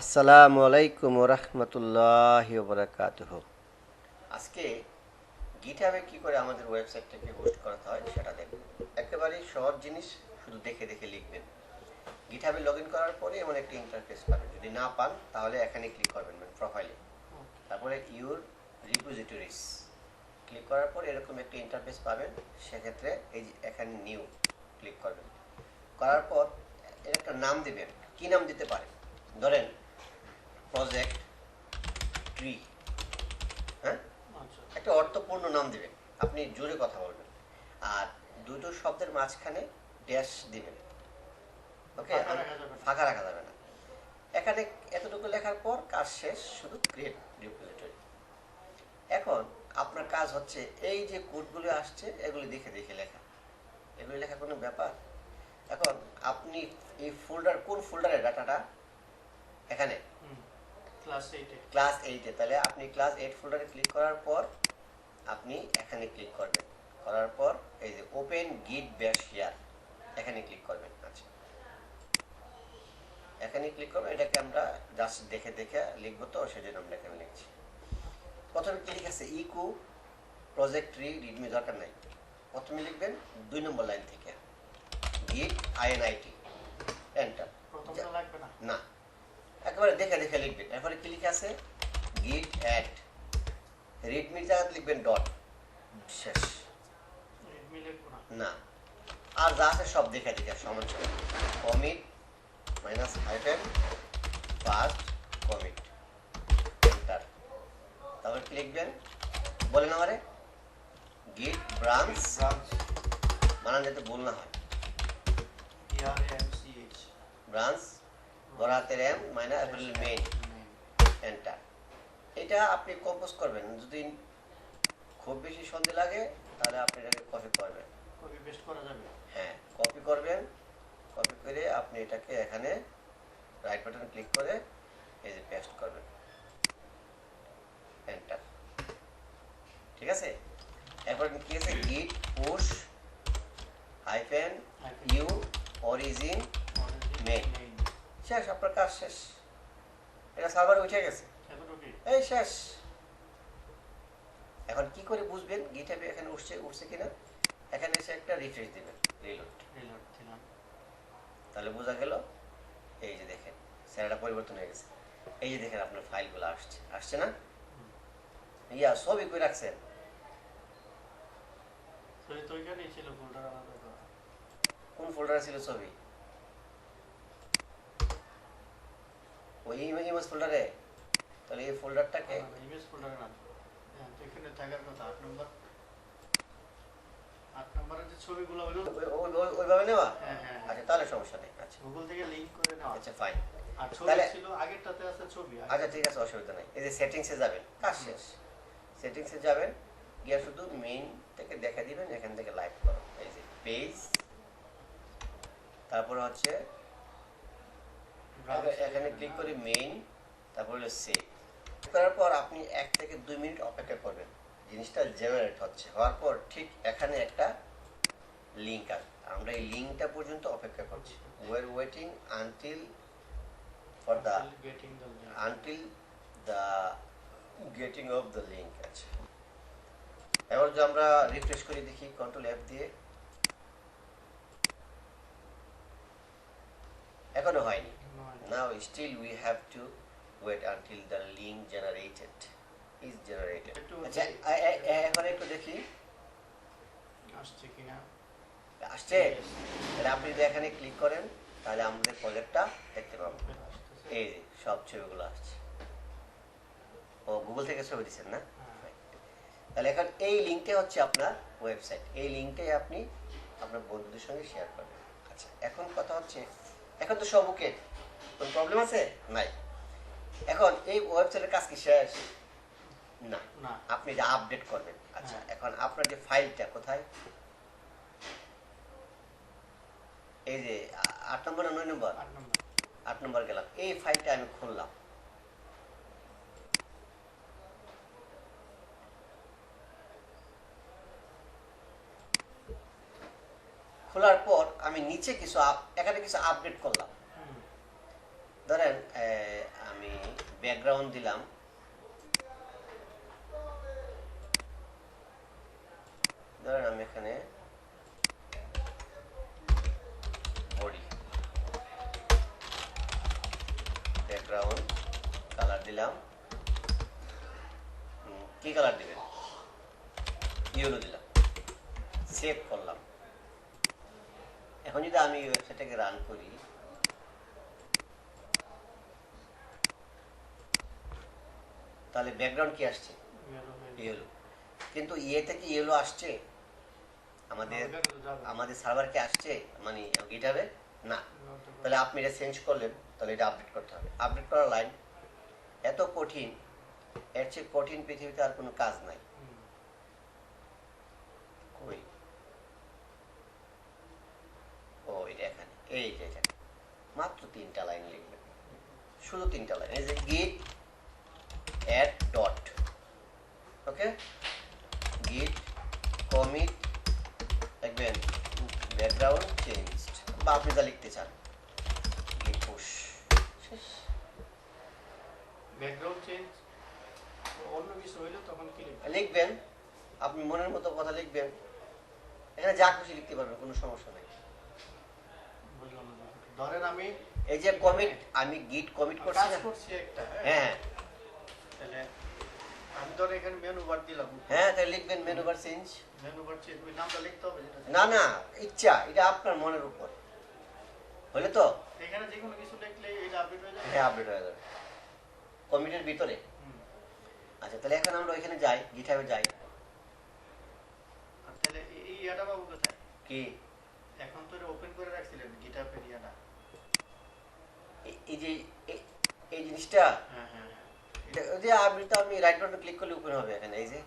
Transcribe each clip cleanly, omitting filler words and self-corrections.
আসসালামু আলাইকুম রহমতুল্লাহি বারাকাতুহু। আজকে গিটহাবে কি করে আমাদের ওয়েবসাইটটাকে হোস্ট করাতে হয় সেটা দেখব। একেবারেই সহজ জিনিস, শুধু দেখে দেখে লিখবেন। গিটহাবে লগ ইন করার পরে এমন একটা ইন্টারফেস পাবেন। যদি না পান তাহলে এখানে ক্লিক করবেন, প্রোফাইলে, তারপরে ইউর রিপোজিটরিজ ক্লিক করার পর এরকম একটা ইন্টারফেস পাবেন। সেক্ষেত্রে এই যে এখানে নিউ ক্লিক করবেন। করার পর এর একটা নাম দিবেন। কি নাম দিতে পারেন? ধরেন প্রজেক্ট ট্রি। হ্যাঁ, একটা অর্থপূর্ণ নাম দিবেন। আপনি জোরে কথা বলবেন আর দুটো শব্দের মাঝখানে ড্যাশ দিবেন। ওকে, ফাঁকা রাখা যাবে না। এখানে এতটুকু লেখার পর কাজ শেষ, শুধু ক্রিয়েট রিপোজিটরি। এখন আপনার কাজ হচ্ছে এই যে কোডগুলো আসছে এগুলি দেখে দেখে লেখা। এগুলি লেখা কোনো ব্যাপার? এখন আপনি এই ফোল্ডার, কোন ফোল্ডারের ডাটাটা? এখানে ক্লাস 8-এ। তাহলে আপনি ক্লাস 8 ফোল্ডারে ক্লিক করার পর আপনি এখানে ক্লিক করবেন। করার পর এই যে ওপেন গিট ব্যাশ হিয়ার, এখানে ক্লিক করবেন। আচ্ছা, এখানে ক্লিক করবেন। এটাকে আমরা জাস্ট দেখে দেখে লিখবো, তো সেজন্য আমরা এখানে লিখছি। প্রথমে ক্লিক আছে ইকো প্রজেক্ট ট্রি রিডমি, দরকার নাই। প্রথমে লিখবেন 2 নম্বর লাইন থেকে গিট INIT, এন্টার। না, একেবারে দেখে দেখে লিখবেন। এরপরে কি লিখে আছে? গিট অ্যাড রিডমির জায়গায় লিখবেন ডট, শেষ। না, আর যা আছে সব দেখে দেখে সমান সমান। Commit minus hyphen first commit, enter. তারপর কি লিখবেন বলেন আমারে? গিট ব্রাঞ্চ, বানান যাতে ভুল না হয়। ব্রাঞ্চ বরাতের এম মাইনাস এপ্রিল মেইন, এন্টার। এটা আপনি কম্পোজ করবেন। যদি খুব বেশি সন্ধে লাগে তাহলে আপনি এটাকে কপি করবেন। কপি পেস্ট করা যাবে? হ্যাঁ, কপি করবেন। কপি করে আপনি এটাকে এখানে রাইট বাটন ক্লিক করে এই যে পেস্ট করবেন, এন্টার। ঠিক আছে? এরপর কি আছে? Git push hyphen u origin main, শেষ। আপনার কাজ শেষ। এটা সার্ভারে উঠে গেছে, এই শেষ। এখন কি করে বুঝবেন গিটহাবে এখানে উঠছে কিনা? এখানে এসে একটা রিফ্রেশ দিবেন, রিলোড দিলাম। তাহলে বোঝা গেল। এই যে দেখেন স্যারটা পরিবর্তন হয়ে গেছে। এই যে দেখেন আপনার ফাইলগুলো আসছে না? ইয়া সবই করে রাখছেন। কোন ফোল্ডারে ছিল ছবি? ওই ইমেজ ফোল্ডারে। তাহলে এই ফোল্ডারটাকে ইমেজ ফোল্ডারে না, তো এখানে থাকার কথা 8 নম্বরের যে ছবিগুলো হলো ওইভাবে নেওয়া। হ্যাঁ। আচ্ছা, তাহলে সমস্যা নেই। আচ্ছা, গুগল থেকে লিংক করে নেওয়া। আচ্ছা, ফাইন। আর ছবি ছিল আগেরটাতে আছে ছবি। আচ্ছা, ঠিক আছে, অসুবিধা নেই। এই যে সেটিংসে যাবেন, কাজ শেষ। সেটিংসে যাবেন, গিয়ে শুধু মেইন থেকে দেখা দিবেন, এখান থেকে লাইভ করো। এই যে পেজ, তারপরে হচ্ছে এখানে ক্লিক করে মেইন, তারপর হলো সেভ। করার পর আপনি 1 থেকে 2 মিনিট অপেক্ষা করবেন। জিনিসটা জেনারেট হওয়ার পর ঠিক এখানে একটা লিঙ্ক আসবে। আমরা এই লিঙ্কটা পর্যন্ত অপেক্ষা করছি। we are waiting until the getting of the link। আচ্ছা, এবার যদি আমরা রিফ্রেশ করে দেখি কন্ট্রোল F দিয়ে, এখনো হয়নি। now still we have to wait until the link is generated। আচ্ছা, এখন একটু দেখি আসছে কিনা। আসছে। তাহলে আপনি যদি এখানে ক্লিক করেন তাহলে আমাদের প্রজেক্টটা দেখতে পাবেন। এই যে সব ছবিগুলো আসছে। ও, গুগল থেকে ছবি দিচ্ছেন না? তাহলে এখন এই লিঙ্কটা হচ্ছে আপনার ওয়েবসাইট। এই লিঙ্কটাই আপনি আপনার বন্ধুদের সঙ্গে শেয়ার করবেন। আচ্ছা, এখন কথা হচ্ছে, এখন তো সব ওকে, কোনো প্রবলেম আছে? নাই। এখন এই ওয়েবসাইটের কাজ কি শেষ? না, আপনি যে আপডেট করবেন। আচ্ছা, এখন আপনার যে ফাইলটা কোথায়? এই যে 8 নম্বর না 9 নম্বর? 8 নম্বর গেলাম। এই ফাইলটা আমি খুললাম। খোলার পর আমি নিচে এখানে কিছু আপডেট করলাম। ধরেন ব্যাকগ্রাউন্ড দিলাম, ধরেন আমি এখানে বডি ব্যাকগ্রাউন্ড কালার দিলাম, কি কালার দিবেন, ইয়েলো দিলাম, সেভ করলাম। এখন যদি আমি ওয়েবসাইটটাকে রান করি, তাহলে ব্যাকগ্রাউন্ড কি আসছে, ইয়েলো। কিন্তু ইয়েতে কি ইয়েলো আসছে আমাদের সার্ভারকে আসছে, মানে গিটহাবে না। তাহলে আপনি এটা চেঞ্জ করলেন, তাহলে এটা আপডেট করতে হবে। আপডেট করার লাইন এত কঠিন, এর চেয়ে কঠিন পৃথিবীতে আর কোনো কাজ নাই। কই, ও এটা এখানে, এই যে এখানে মাত্র 3টা লাইন লিখবেন, শুধু 3টা লাইন। এই যে গিট অ্যাড ডট, ওকে, গিট কমিট লিখবেন ব্যাকগ্রাউন্ড চেঞ্জড, বা আপনি যা লিখতে চান, গিট পুশ, শেষ। ব্যাকগ্রাউন্ড চেঞ্জ অন্য কিছু হইলে তখন কি লিখবেন, আপনি মনের মতো কথা লিখবেন, এখানে যা খুশি লিখতে পারবেন, কোনো সমস্যা নেই। বুঝলাম না। ধরেন আমি এই যে কমিট, আমি গিট কমিট করছি কাজ না, করছি একটা, হ্যাঁ তাহলে আমি ধর এখানে মেনু বার দিলাম, হ্যাঁ, তাহলে লিখবেন menu bar change. Menu bar change, ওই নামটা লিখতে হবে যেটা না না, ইচ্ছা, এটা আপনার মনের উপর হলে তো, এখানে যে কোনো কিছু লিখলে এটা আপডেট হয়ে যাবে। হ্যাঁ আপডেট হয়ে যাবে কমিটের ভিতরে। আচ্ছা, তাহলে এখন আমরা ওইখানে যাই, গিটহাবে যাই। আর তাহলে এই ইয়াটা পাবো কোথায়? কি এখন তো এটা ওপেন করে রাখছিলেন গিটহাবের ইয়াটা। এই যে এই জিনিসটা, হ্যাঁ হ্যাঁ ওই যে আপনি তো, আমি রাইট বাটন ক্লিক করলে ওপেন হবে এখানে। এই যে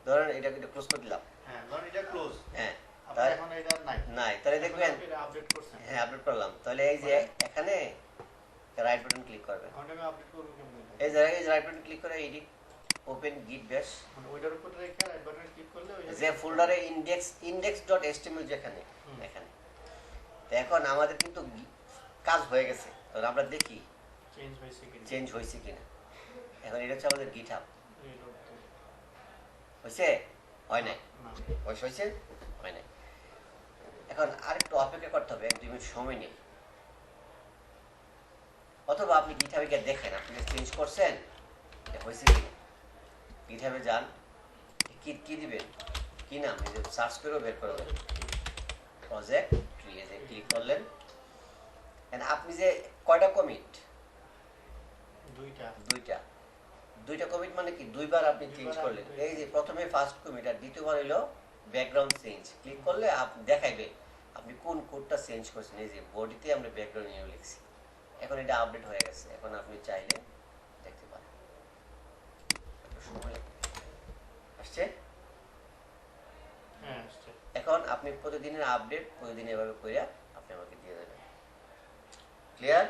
ধরেন এটা ক্লোজ করে দিলাম, হ্যাঁ, ধরুন এটা ক্লোজ, হ্যাঁ, আপনার এখন এটা নাই, নাই, তাহলে দেখবেন এটা আপডেট করছেন। হ্যাঁ আপডেট করলাম, তাহলে এই যে এখানে রাইট বাটন ক্লিক করবেন, এখন আমি আপডেট করব কেমন? এই যে রাইট বাটন ক্লিক করে এডিট ওপেন গিট ব্যাশ, মানে ওইটার উপর রেখে রাইট বাটন ক্লিক করলে ওই যে ফোল্ডারে index.html যেখানে, এখানে। তো এখন আমাদের কিন্তু কাজ হয়ে গেছে, তাহলে আমরা দেখি চেঞ্জ হয়েছে কিনা। এখন এটা হচ্ছে আমাদের গিটহাব, হয়েছে, হয় নাই, হয়েছে, হয় নাই। এখন আরেকটু অপেক্ষা করতে হবে, 1-2 মিনিট সময় নেই। অথবা আপনি গিটহাবে গিয়ে দেখেন আপনি চেঞ্জ করছেন, হয়েছে কিনা। গিটহাবে যান, কি দিবেন, কি নাম, সার্চ করেও বের করে দেবেন, প্রজেক্ট ট্রি, এ ক্লিক করলেন। আপনি যে কয়টা কমিট, দুইটা কমিট, মানে কি দুইবার আপনি চেঞ্জ করলেন। এই যে প্রথমে ফার্স্ট কমিট আর দ্বিতীয়বার হলো ব্যাকগ্রাউন্ড চেঞ্জ। ক্লিক করলে আপনি দেখাইবে আপনি কোন কোডটা চেঞ্জ করছেন। এই যে বডিতে আমরা ব্যাকগ্রাউন্ড নিয়ে লিখছি, এখন এটা আপডেট হয়ে গেছে। এখন আপনি চাইলে দেখতে পারেন, সময় আসছে। এখন আপনি প্রতিদিনের আপডেট প্রতিদিন এভাবে করে আপনি আমাকে দিয়ে দেবেন। ক্লিয়ার?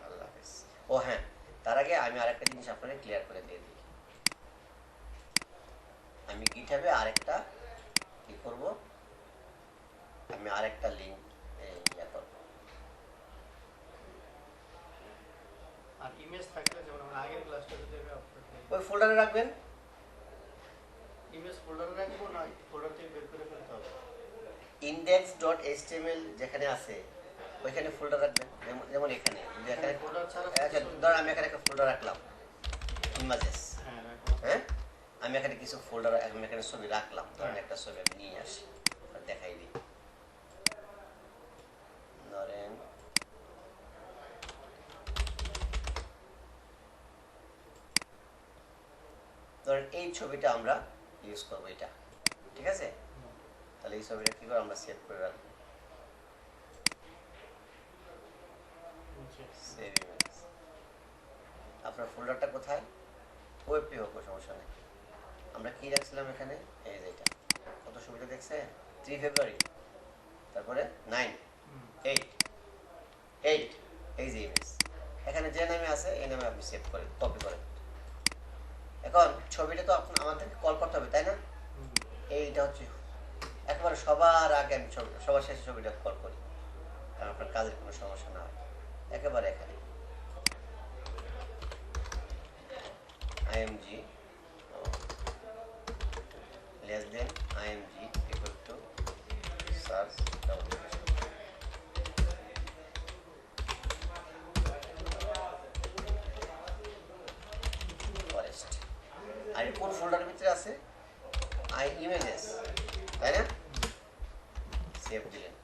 আল্লাহ হাফেজ। ও হ্যাঁ, তার আগে আমি আরেকটা জিনিস আপনাকে ক্লিয়ার করে দিয়ে দিই। আমি গিটহাবে আরেকটা কি করব, আমি আরেকটা লিংক ইয়া করব। আর ইমেজ থাকলে যেমন আমরা আগের ক্লাসটা যদি ওই ফোল্ডারে রাখবেন, ইমেজ ফোল্ডারে রাখবো না ফোল্ডার থেকে বের করে ফেলতে হবে। index.html যেখানে আছে ওইখানে ফোল্ডার রাখবেন। যেমন এখানে ফোল্ডার ছাড়া, আচ্ছা ধর আমি এখানে একটা ফোল্ডার রাখলাম ইমেজেস, হ্যাঁ, আমি এখানে কিছু ফোল্ডার, আমি এখানে ছবি রাখলাম। ধরেন একটা ছবি আমি নিয়ে আসি, দেখাই দিই। ধরেন এই ছবিটা আমরা ইউজ করবো, এটা ঠিক আছে। তাহলে এই ছবিটা কি করে আমরা সেভ করে রাখবো, সেভ ইমেজ। আপনার ফোল্ডারটা কোথায়, ওয়েবে হোক, সমস্যা নেই। আমরা কি রাখছিলাম এখানে, এই যে এটা কত সুবিধা দেখছে, 3 ফেব্রুয়ারি, তারপরে 9, 8, এই যে ইমেজ, এখানে যে নামে আছে এই নামে আপনি সেভ করেন, কপি করেন। এখন ছবিটা তো আমাদেরকে কল করতে হবে, তাই না? এইটা হচ্ছে একেবারে সবার আগে আমি সবার শেষে ছবিটা কল করি, কারণ আপনার কাজের কোনো সমস্যা না হয়। একেবারে এখানে কোন ফোল্ডারের ভিতরে আছে ইমেজেস, তাই না? সেভ দিলেন।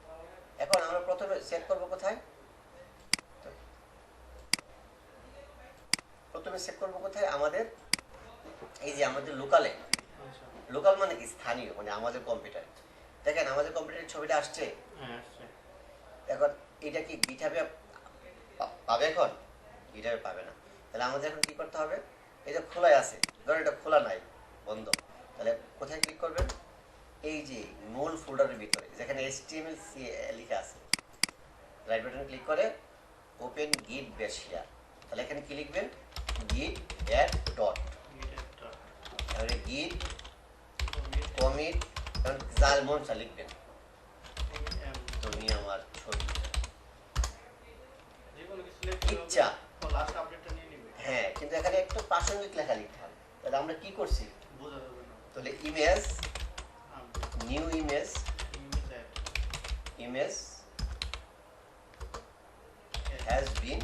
এখন আমরা প্রথমে সেভ করব কোথায়? প্রথমে সেভ করব কোথায়? আমাদের এই যে আমাদের লোকালে। আচ্ছা। লোকাল মানে কি? স্থানীয়, মানে আমাদের কম্পিউটারে। দেখেন আমাদের কম্পিউটারের ছবিটা আসছে। হ্যাঁ আসছে। এখন এটা কি গিটহাবে পাবে? এখন গিটহাবে পাবে না। তাহলে আমাদের এখন কি করতে হবে? এটা খোলাই আছে, ধরো এটা খোলা নাই, বন্ধ। তাহলে কোথায় ক্লিক করবেন? এই যে মূল ফোল্ডারের ভিতরে যেখানে HTML লেখা আছে, রাইট বাটন ক্লিক করে ওপেন গিট বেস হিয়ার। তাহলে এখানে কি লিখবেন? গিট অ্যাড ডট, তাহলে গিট কমিট, জাল মনসা লিখবেন, তুমি আমার ছবি ইচ্ছা। লাস্ট আপডেটটা নিয়ে নিবে। হ্যাঁ, কিন্তু এখানে একটু প্রাসঙ্গিক লেখা লিখতে হবে। তাহলে আমরা কি করছি? বোঝা যাবে না। তাহলে image, new image, image has been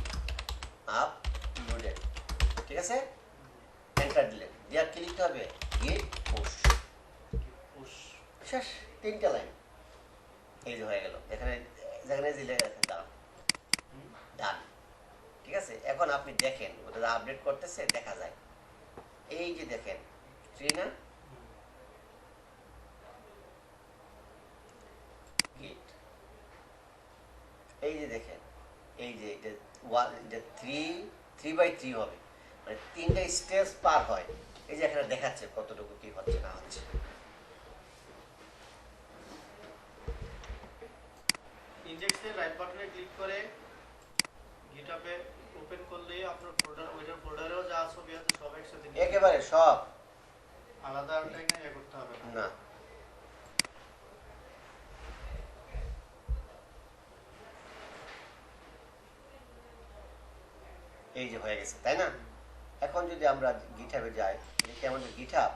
uploaded, ঠিক আছে? এন্টার দিলেন, দেওয়ার কি লিখতে হবে? গিট পুশ। শেষ, 3টা লাইন। এই যে হয়ে গেল। এখানে যেখানে দিলে দাঁড়ান, ডান, ঠিক আছে? এখন আপনি দেখেন ওটা আপডেট করতেছে, দেখা যায়। এই যে দেখেন 3 না, গিট, এই যে দেখেন, এই যে এটা 3x3 হবে, মানে 3টা স্টেজ পার হয়। এই যে এখানে দেখাচ্ছে কতটুকু কি হচ্ছে না হচ্ছে। ইনডেক্সে রাইট বাটনে ক্লিক করে গিটহাবে ওপেন করলে আপনার ফোল্ডার, ওইটার ফোল্ডারেও যা ছবি আছে সব একসাথে নিয়ে একেবারে সব আলাদা এখানে করতে হবে না। এই যে হয়ে গেছে, তাই না? এখন যদি আমরা গিটহাবে যাই, এটা কি আমাদের গিটহাব?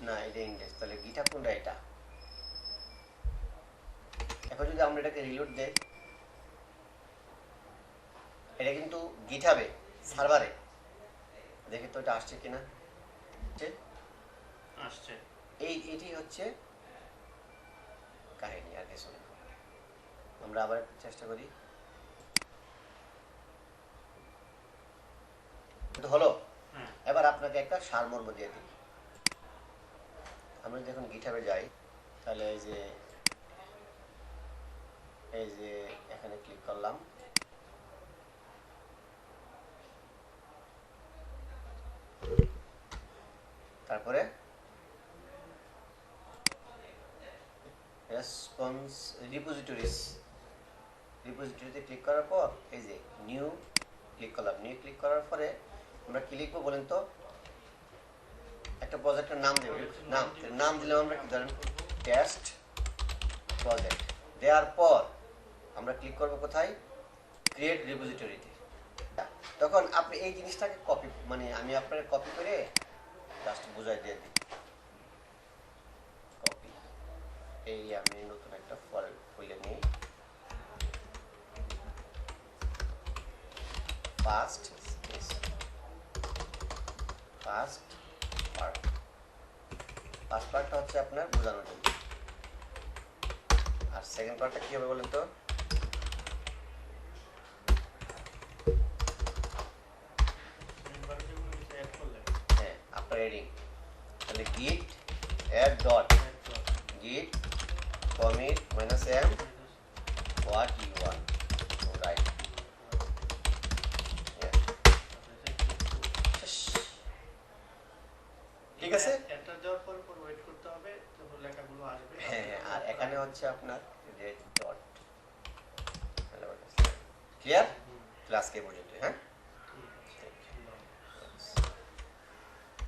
না, এটা ইন্ডেক্স। তাহলে গিটহাব কোনটা? এটা। এখন যদি আমরা এটাকে রিলোড দেই, এটা কিন্তু গিটহাবে সার্ভারে, দেখি তো এটা আসছে কিনা। আসছে। এটি হচ্ছে কাহিনী, আর কিছু না। আমরা আবার চেষ্টা করি, হলো। এবার আপনাকে একটা সারমর্ম দিয়ে দিই। আমরা যখন গিটহাবে যাই, তাহলে এই যে এখানে ক্লিক করলাম, তারপরে রেসপন্স রিপোজিটরিতে ক্লিক করার পর এই যে নিউ ক্লিক করলাম। নিউ ক্লিক করার পরে আমরা কি লিখবো বলেন তো? একটা প্রজেক্টের নাম দেব। নাম দিলাম আমরা কি ধরেন টেস্ট প্রজেক্ট। দেওয়ার পর আমরা ক্লিক করব কোথায়? ক্রিয়েট রিপোজিটরিতে। তখন আপনি এই জিনিসটাকে কপি, মানে আমি আপনাকে কপি করে জাস্ট বুঝাই দিয়ে দিই। কপি, এই আমি নতুন একটা ফাইল খুলে নিই। ফার্স্ট পার্টটা হচ্ছে আপনার বোঝানোর জন্য, আর সেকেন্ড পার্টটা কি হবে বলেন তো? হ্যাঁ, আপনার এডিং। তাহলে গিট add dot git commit -m what you want to write. ঠিক আছে? এন্টার দেওয়ার পর ওয়েট করতে হবে, তারপর লেখাগুলো আসবে। হ্যাঁ, আর এখানে হচ্ছে আপনার রেড ডট। ক্লিয়ার? ক্লাস কে পর্যন্ত, হ্যাঁ?